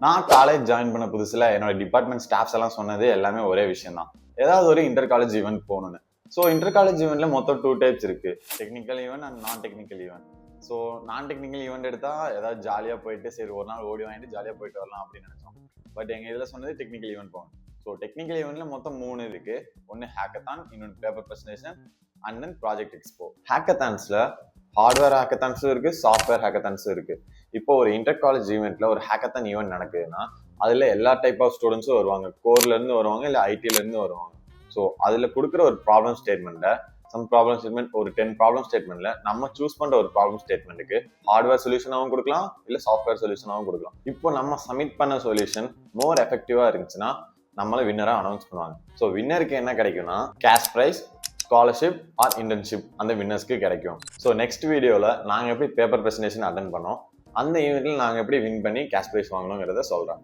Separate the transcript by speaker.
Speaker 1: நான் college join பண்ண புதுசுல என்னோட டிபார்ட்மெண்ட் ஸ்டாஃப்ஸ் எல்லாம் சொன்னது எல்லாமே ஒரே விஷயம் தான். ஏதாவது ஒரு இன்டர் காலேஜ் ஈவெண்ட் போகணும்னு. ஸோ இன்டர் காலேஜ் ஈவெண்ட்ல மொத்தம் 2 டைப்ஸ் இருக்கு. டெக்னிக்கல் ஈவெண்ட் அண்ட் நான் டெக்னிக்கல் ஈவெண்ட். ஸோ நான் டெக்னிக்கல் ஈவெண்ட் எடுத்தா ஏதாவது ஜாலியாக போயிட்டு சரி ஒரு நாள் ஓடி வாங்கிட்டு ஜாலியாக போயிட்டு வரலாம் அப்படின்னு நினைச்சோம். பட் எங்க இதில் சொன்னது டெக்னிக்கல் ஈவெண்ட் போகணும். ஸோ டெக்னிக்கல் ஈவெண்ட்ல மொத்தம் 3 இருக்கு. ஒன்று ஹேக்கத்தான், இன்னொன்று paper presentation and then project expo. ஹேக்கத்தான்ஸ்ல ஹார்ட்வேர் ஹேக்கத்தான்ஸும் இருக்கு, சாஃப்ட்வேர் ஹேக்கத்தான்ஸும் இருக்கு. இப்போ ஒரு இன்டர் காலேஜ் ஈவெண்ட்ல ஒரு ஹேக்கத்தான் ஈவெண்ட் நடக்குதுன்னா அதுல எல்லா டைப் ஆஃப் ஸ்டூடெண்ட்ஸும் வருவாங்க. கோர்ல இருந்து வருவாங்க, இல்ல ஐடில இருந்து வருவாங்க. ஸோ அதுல கொடுக்குற ஒரு ப்ராப்ளம் ஸ்டேட்மெண்ட்ல ஒரு 10 ப்ராப்ளம் ஸ்டேட்மெண்ட்ல நம்ம சூஸ் பண்ற ஒரு ப்ராப்ளம் ஸ்டேட்மெண்ட்டுக்கு ஹார்ட்வேர் சொல்யூஷனாகவும் கொடுக்கலாம், இல்ல சாஃப்ட்வேர் சொல்யூஷனாகவும் கொடுக்கலாம். இப்போ நம்ம சப்மிட் பண்ண சொல்யூஷன் மோர் எஃபெக்டிவா இருந்துச்சுன்னா நம்மள வின்னரா அனௌன்ஸ் பண்ணுவாங்க. ஸோ வின்னருக்கு என்ன கிடைக்கும்னா cash prize, scholarship or internship அந்த வின்னர்ஸ்க்கு கிடைக்கும். ஸோ நெக்ஸ்ட் வீடியோல நாங்க எப்படி பேப்பர் பிரசன்டேஷன் அட்டென்ட் பண்ணோம், அந்த ஈவெண்ட்ல நாங்க எப்படி வின் பண்ணி கேஷ் பிரைஸ் வாங்கணுங்கிறத சொல்றேன்.